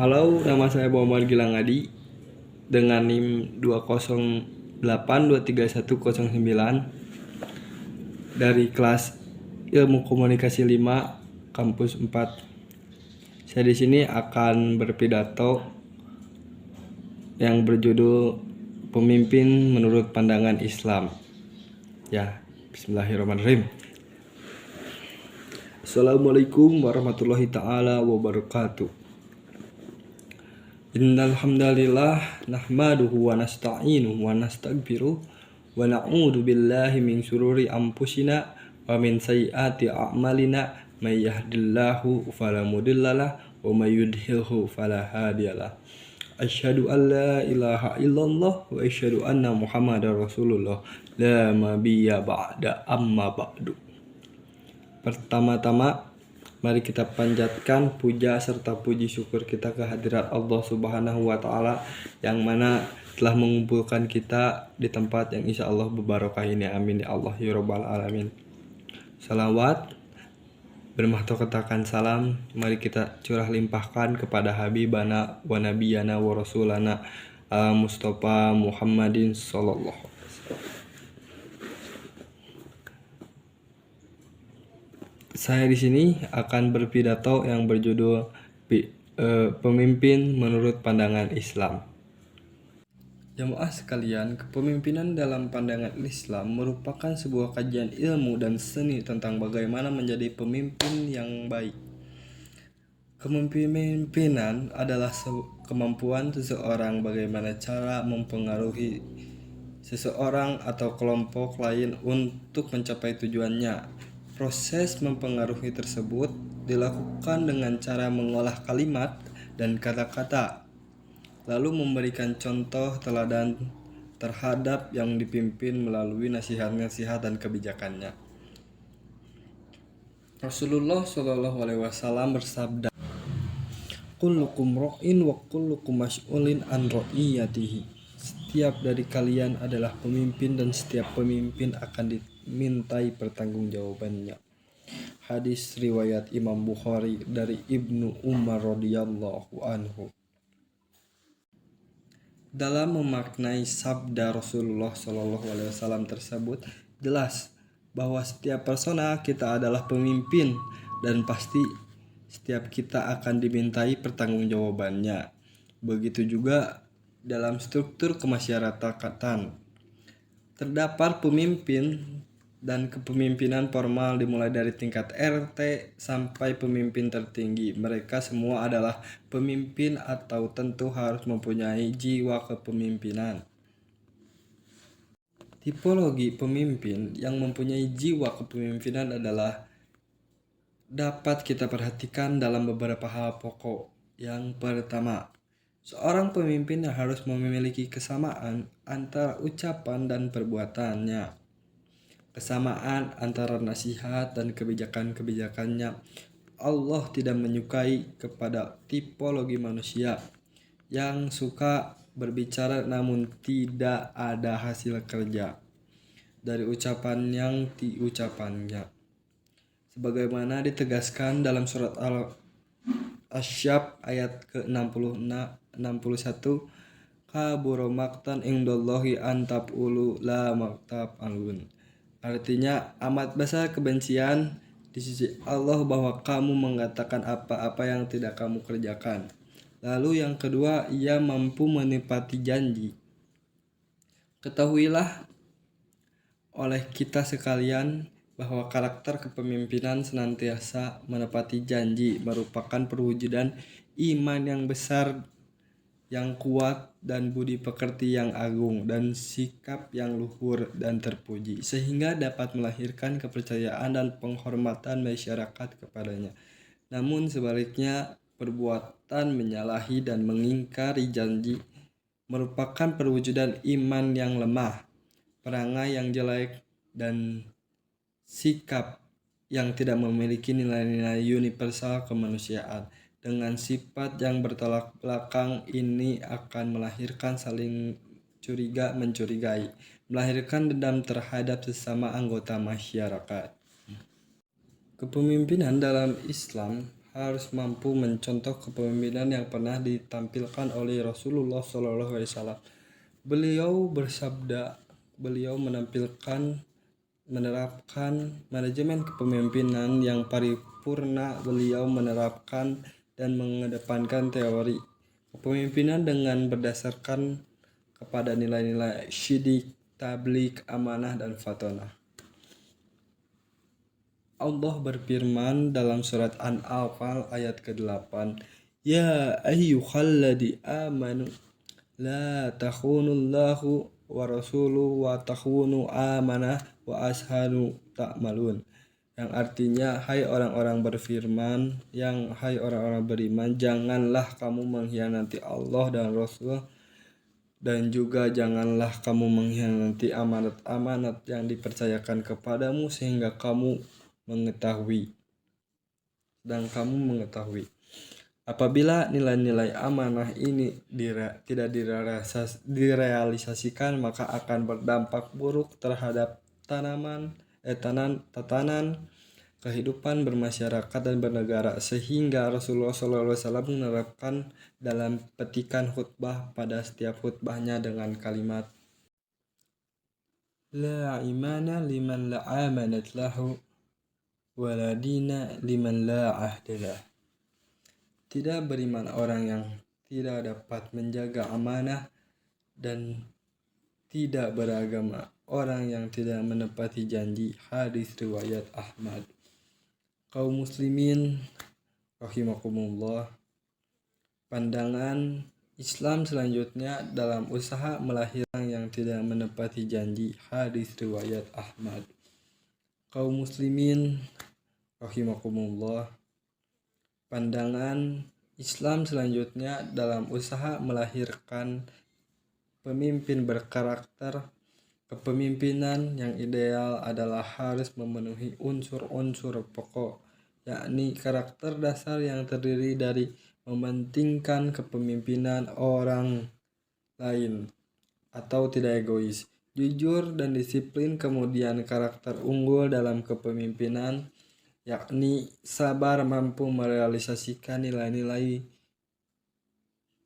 Halo, nama saya Muhammad Gilang Adi dengan NIM 208231109 dari kelas Ilmu Komunikasi 5 Kampus 4. Saya di sini akan berpidato yang berjudul Pemimpin Menurut Pandangan Islam. Ya, bismillahirrahmanirrahim. Assalamualaikum warahmatullahi taala wabarakatuh. Innal hamdalillah nahmaduhu wa nasta'inuhu wa nastaghfiruh wa na'udzu billahi min syururi anfusina wa min sayyiati a'malina may yahdihillahu fala mudhillalah wa may yudhlilhu fala hadiyalah. Asyhadu an la ilaha illallah wa asyhadu anna Muhammadar Rasulullah la nabiyya ba'da amma ba'du. Pertama-tama, mari kita panjatkan puja serta puji syukur kita kehadirat Allah Subhanahu wa Ta'ala yang mana telah mengumpulkan kita di tempat yang insya Allah berbarokah ini. Amin ya Allah ya Rabbal Alamin. Salawat bermahto katakan salam mari kita curah limpahkan kepada Habibana wa Nabiyana wa Rasulana Mustafa Muhammadin sallallahu alaihi wasallam. Saya di sini akan berpidato yang berjudul Pemimpin Menurut Pandangan Islam. Jamaah sekalian, kepemimpinan dalam pandangan Islam merupakan sebuah kajian ilmu dan seni tentang bagaimana menjadi pemimpin yang baik. Kepemimpinan adalah kemampuan seseorang bagaimana cara mempengaruhi seseorang atau kelompok lain untuk mencapai tujuannya. Proses mempengaruhi tersebut dilakukan dengan cara mengolah kalimat dan kata-kata, lalu memberikan contoh teladan terhadap yang dipimpin melalui nasihat-nasihat dan kebijakannya. Rasulullah SAW bersabda, "Kullukum ra'in wa kullukum mas'ulin an ra'iyatihi." Setiap dari kalian adalah pemimpin dan setiap pemimpin akan dimintai pertanggungjawabannya. Hadis riwayat Imam Bukhari dari Ibnu Umar radhiyallahu anhu. Dalam memaknai sabda Rasulullah SAW tersebut, jelas bahwa setiap persona kita adalah pemimpin dan pasti setiap kita akan dimintai pertanggungjawabannya. Begitu juga dalam struktur kemasyarakatan. Terdapat pemimpin dan kepemimpinan formal dimulai dari tingkat RT sampai pemimpin tertinggi. Mereka semua adalah pemimpin atau tentu harus mempunyai jiwa kepemimpinan. Tipologi pemimpin yang mempunyai jiwa kepemimpinan adalah dapat kita perhatikan dalam beberapa hal pokok. Yang pertama, seorang pemimpin harus memiliki kesamaan antara ucapan dan perbuatannya. Kesamaan antara nasihat dan kebijakan-kebijakannya. Allah tidak menyukai kepada tipologi manusia yang suka berbicara namun tidak ada hasil kerja dari ucapan yang diucapannya. Sebagaimana ditegaskan dalam surat Al-Asyab ayat ke-61, kabura maqtan indallahi an taqulu la taf'alun. Artinya amat besar kebencian di sisi Allah bahwa kamu mengatakan apa-apa yang tidak kamu kerjakan. Lalu yang kedua, ia mampu menepati janji. Ketahuilah oleh kita sekalian bahwa karakter kepemimpinan senantiasa menepati janji merupakan perwujudan iman yang besar, yang kuat, dan budi pekerti yang agung, dan sikap yang luhur dan terpuji, sehingga dapat melahirkan kepercayaan dan penghormatan masyarakat kepadanya. Namun sebaliknya, perbuatan menyalahi dan mengingkari janji merupakan perwujudan iman yang lemah, perangai yang jelek, dan sikap yang tidak memiliki nilai-nilai universal kemanusiaan. Dengan sifat yang bertolak belakang ini akan melahirkan saling curiga mencurigai, melahirkan dendam terhadap sesama anggota masyarakat. Kepemimpinan dalam Islam harus mampu mencontoh kepemimpinan yang pernah ditampilkan oleh Rasulullah SAW. Beliau bersabda, beliau menerapkan manajemen kepemimpinan yang paripurna. Beliau menerapkan dan mengedepankan teori kepemimpinan dengan berdasarkan kepada nilai-nilai syidik, tablik, amanah, dan fatonah. Allah berfirman dalam surat An-Anfal ayat ke-8, Ya ayyuhalladi amanu la takhunullahu wa rasuluhu wa takhunu amanah wa ashadu ta'malun. Yang artinya, hai orang-orang beriman, janganlah kamu mengkhianati Allah dan Rasul, dan juga janganlah kamu mengkhianati amanat-amanat yang dipercayakan kepadamu sehingga kamu mengetahui. Apabila nilai-nilai amanah ini tidak direalisasikan, maka akan berdampak buruk terhadap tatanan kehidupan bermasyarakat dan bernegara, sehingga Rasulullah SAW menerapkan dalam petikan khutbah pada setiap khutbahnya dengan kalimat La imana liman la amanat lahu wa la dina liman la ahdalah. Tidak beriman orang yang tidak dapat menjaga amanah, dan tidak beragama orang yang tidak menepati janji. Hadis riwayat Ahmad. Kaum muslimin rahimakumullah, pandangan Islam selanjutnya dalam usaha melahirkan yang tidak menepati janji. Hadis riwayat Ahmad. Kaum muslimin rahimakumullah, pandangan Islam selanjutnya dalam usaha melahirkan pemimpin berkarakter. Kepemimpinan yang ideal adalah harus memenuhi unsur-unsur pokok, yakni karakter dasar yang terdiri dari mementingkan kepemimpinan orang lain atau tidak egois, jujur, dan disiplin. Kemudian karakter unggul dalam kepemimpinan, yakni sabar, mampu merealisasikan nilai-nilai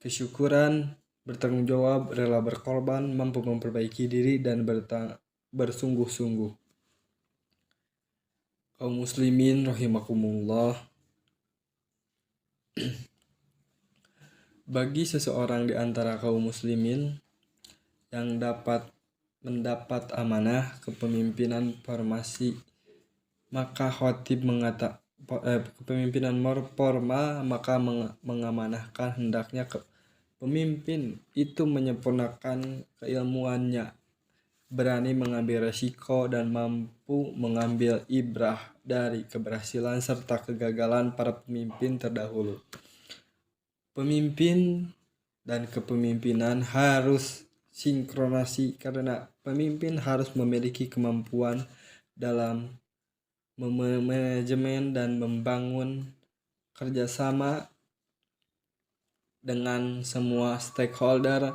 kesyukuran, bertanggung jawab, rela berkorban, mampu memperbaiki diri, dan bersungguh-sungguh. Kaum muslimin rahimakumullah, bagi seseorang di antara kaum muslimin yang mendapat amanah kepemimpinan formasi, maka khatib kepemimpinan formal, maka mengamanahkan hendaknya pemimpin itu menyempurnakan keilmuannya, berani mengambil resiko, dan mampu mengambil ibrah dari keberhasilan serta kegagalan para pemimpin terdahulu. Pemimpin dan kepemimpinan harus sinkronasi, karena pemimpin harus memiliki kemampuan dalam memanajemen dan membangun kerjasama dengan semua stakeholder,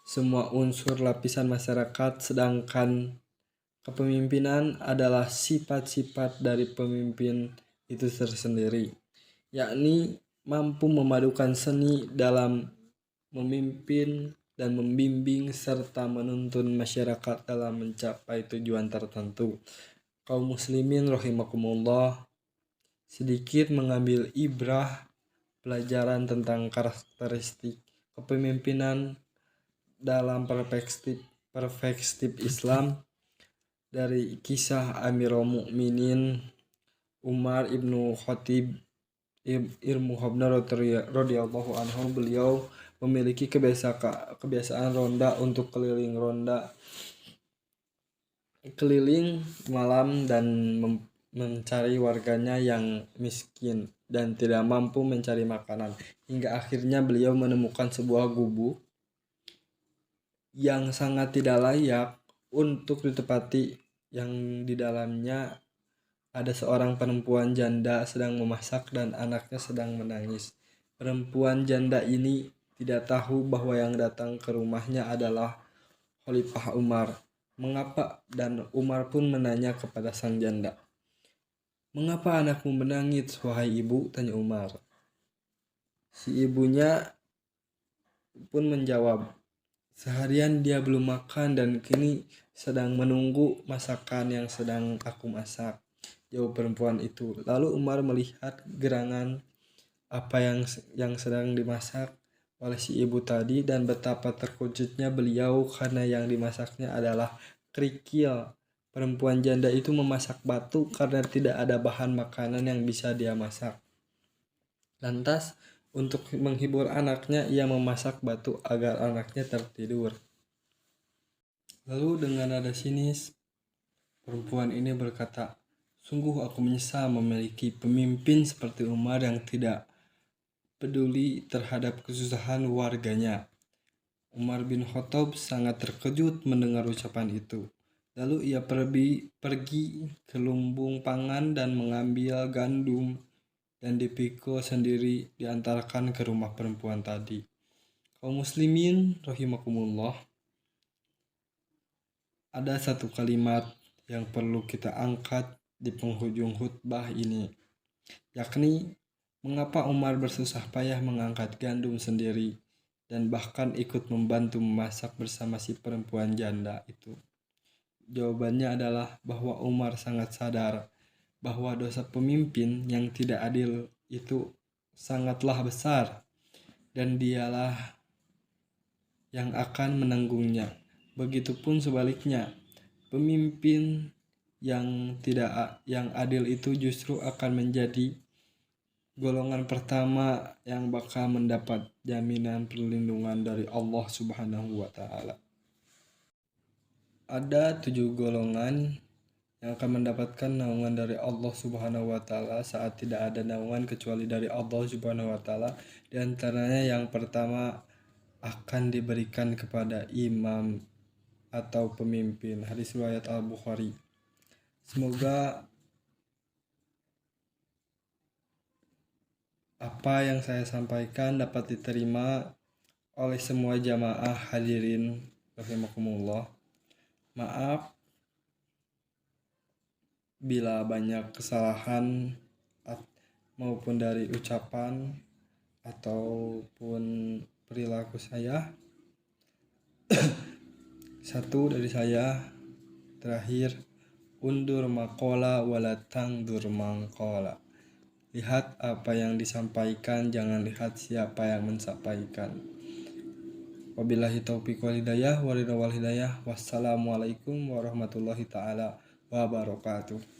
semua unsur lapisan masyarakat. Sedangkan kepemimpinan adalah sifat-sifat dari pemimpin itu tersendiri, yakni mampu memadukan seni dalam memimpin dan membimbing serta menuntun masyarakat dalam mencapai tujuan tertentu. Kaum muslimin rahimakumullah, sedikit mengambil ibrah pelajaran tentang karakteristik kepemimpinan dalam perspektif Islam dari kisah Amirul Mukminin Umar ibnu Khattab radhiyallahu anhu. Beliau memiliki kebiasaan ronda untuk keliling malam dan mencari warganya yang miskin dan tidak mampu mencari makanan, hingga akhirnya beliau menemukan sebuah gubuk yang sangat tidak layak untuk ditempati, yang di dalamnya ada seorang perempuan janda sedang memasak dan anaknya sedang menangis. Perempuan janda ini tidak tahu bahwa yang datang ke rumahnya adalah Khalifah Umar. Mengapa? Dan Umar pun menanya kepada sang janda, "Mengapa anakmu menangis, wahai ibu?" tanya Umar. Si ibunya pun menjawab, "Seharian dia belum makan dan kini sedang menunggu masakan yang sedang aku masak," jawab perempuan itu. Lalu Umar melihat gerangan apa yang sedang dimasak oleh si ibu tadi dan betapa terkejutnya beliau karena yang dimasaknya adalah kerikil. Perempuan janda itu memasak batu karena tidak ada bahan makanan yang bisa dia masak. Lantas, untuk menghibur anaknya, ia memasak batu agar anaknya tertidur. Lalu dengan nada sinis, perempuan ini berkata, "Sungguh aku menyesal memiliki pemimpin seperti Umar yang tidak peduli terhadap kesusahan warganya." Umar bin Khattab sangat terkejut mendengar ucapan itu. Lalu ia pergi ke lumbung pangan dan mengambil gandum dan dipikul sendiri diantarkan ke rumah perempuan tadi. Kaum muslimin rahimakumullah, ada satu kalimat yang perlu kita angkat di penghujung khutbah ini, yakni mengapa Umar bersusah payah mengangkat gandum sendiri dan bahkan ikut membantu memasak bersama si perempuan janda itu. Jawabannya adalah bahwa Umar sangat sadar bahwa dosa pemimpin yang tidak adil itu sangatlah besar dan dialah yang akan menanggungnya. Begitupun sebaliknya, pemimpin yang adil itu justru akan menjadi golongan pertama yang bakal mendapat jaminan perlindungan dari Allah Subhanahu wa taala. Ada 7 golongan yang akan mendapatkan naungan dari Allah Subhanahu wa taala saat tidak ada naungan kecuali dari Allah Subhanahu wa taala. Di antaranya yang pertama akan diberikan kepada imam atau pemimpin. Hadis riwayat Al-Bukhari. Semoga apa yang saya sampaikan dapat diterima oleh semua jamaah hadirin rahimakumullah. Maaf bila banyak kesalahan maupun dari ucapan ataupun perilaku saya. Satu dari saya, terakhir, undur maqala walatang dur mangqala. Lihat apa yang disampaikan, jangan lihat siapa yang menyampaikan. Wabillahi taufiq wal hidayah, wassalamualaikum warahmatullahi taala wabarakatuh.